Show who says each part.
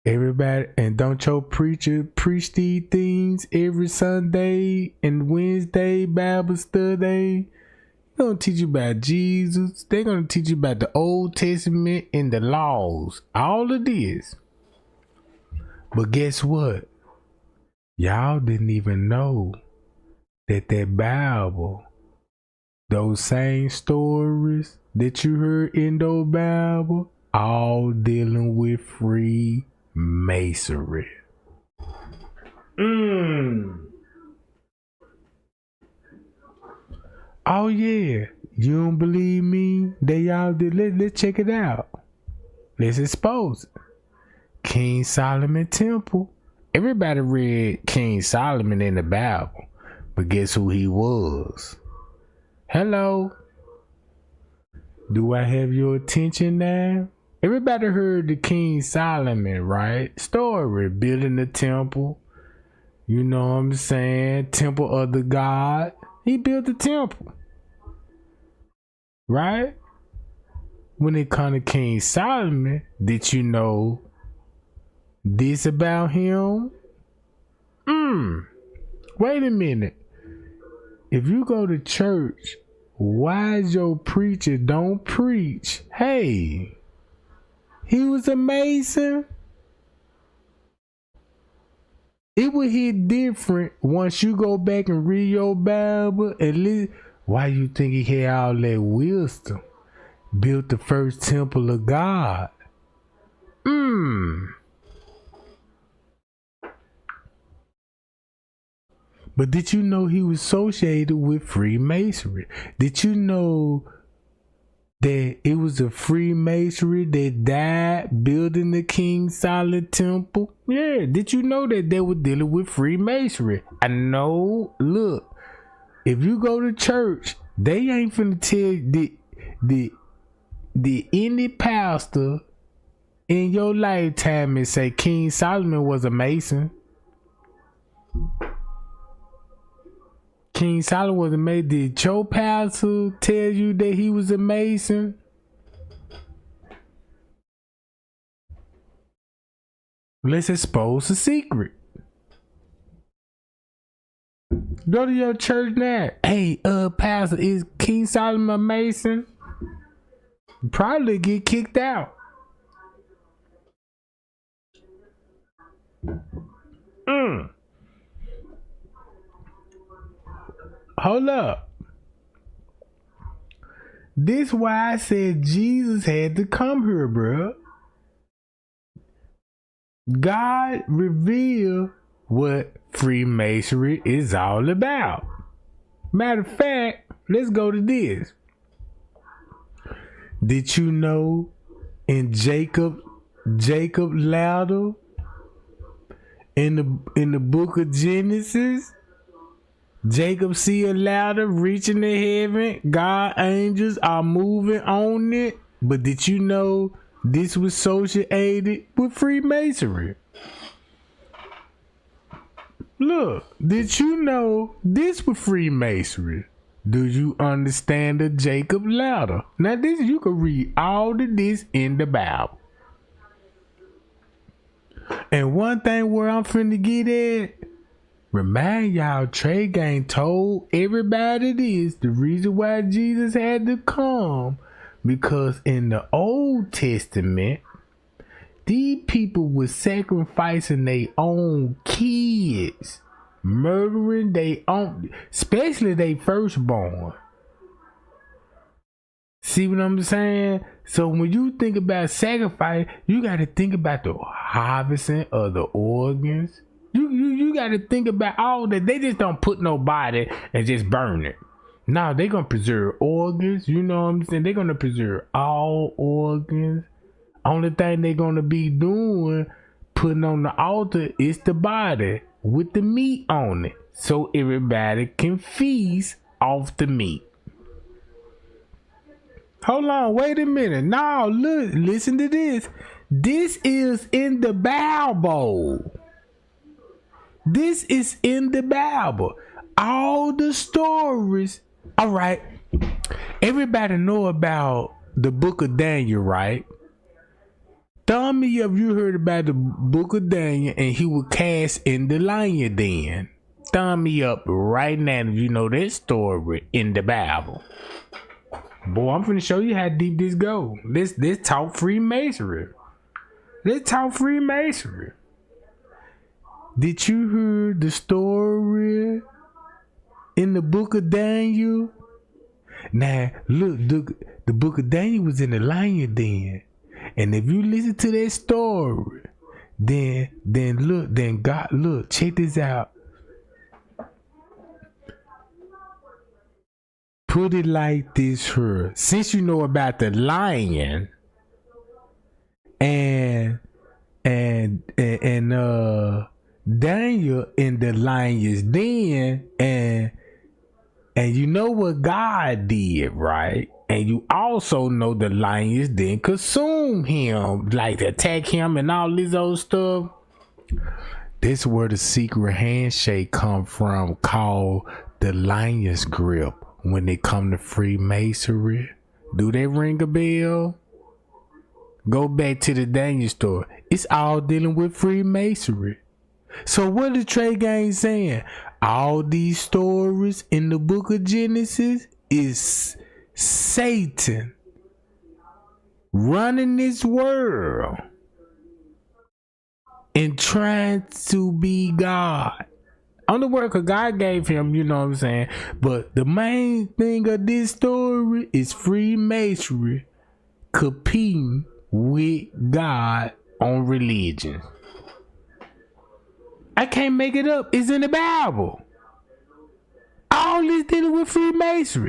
Speaker 1: Everybody, and don't your preacher preach these things every Sunday and Wednesday Bible study? They're gonna teach you about Jesus. They're gonna teach you about the Old Testament and the laws. All of this. But guess what? Y'all didn't even know that Bible, those same stories that you heard in those Bible, all dealing with Freemasonry. Oh yeah, you don't believe me? They all did. Let's check it out. Let's expose it. King Solomon Temple. Everybody read King Solomon in the Bible, but guess who he was? Hello. Do I have your attention now? Everybody heard the King Solomon, right? Story, building the temple. You know what I'm saying? Temple of the God. He built the temple. Right? When it comes to King Solomon, did you know this about him? Wait a minute. If you go to church, why is your preacher don't preach? Hey, he was a Mason. It would hit different once you go back and read your Bible and listen. Why you think he had all that wisdom? Built the first temple of God. But did you know he was associated with Freemasonry? Did you know that it was a Freemasonry that died building the King Solomon Temple? Yeah, did you know that they were dealing with Freemasonry? I know, look, if you go to church, they ain't finna tell you the any pastor in your lifetime and say King Solomon was a Mason. King Solomon was a Mason. Did your pastor tell you that he was a Mason? Let's expose the secret. Go to your church now. Hey, pastor, is King Solomon a Mason? Probably get kicked out. Hold up. This why I said Jesus had to come here, bro. God revealed what Freemasonry is all about. Matter of fact, let's go to this. Did you know in Jacob ladder in the book of Genesis, Jacob see a ladder reaching to heaven. God angels are moving on it. But did you know this was associated with Freemasonry? Look, did you know this was Freemasonry? Do you understand the Jacob ladder? Now this, you can read all of this in the Bible. And one thing where I'm finna get at, remind y'all, Trey Gang told everybody this, the reason why Jesus had to come, because in the Old Testament, these people were sacrificing their own kids, murdering their own, especially their firstborn. See what I'm saying? So when you think about sacrifice, you got to think about the harvesting of the organs. You got to think about all that. They just don't put nobody and just burn it. No, they're going to preserve organs. You know what I'm saying? They're going to preserve all organs. Only thing they're going to be doing, putting on the altar, is the body with the meat on it. So everybody can feast off the meat. Hold on, wait a minute. Now, look, listen to this. This is in the Bible. This is in the Bible. All the stories. All right. Everybody know about the book of Daniel, right? Thumb me up. You heard about the book of Daniel, and he was cast in the lion den. Thumb me up right now if you know this story in the Bible. Boy, I'm finna show you how deep this go. This talk Freemasonry. Let's talk Freemasonry. Did you hear the story in the book of Daniel? Now, look, the book of Daniel was in the lion den. And if you listen to that story, then God, look, check this out. Put it like this here. Since you know about the lion and Daniel in the lion's den, and you know what God did, right? And you also know the lions didn't consume him, like attack him and all this old stuff. This is where the secret handshake come from, called the lion's grip. When it come to Freemasonry, do they ring a bell? Go back to the Daniel story. It's all dealing with Freemasonry. So what is Trey Gang saying? All these stories in the book of Genesis is Satan running this world and trying to be God. On the work God gave him, you know what I'm saying? But the main thing of this story is Freemasonry competing with God on religion. I can't make it up. It's in the Bible. All this dealing with Freemasonry.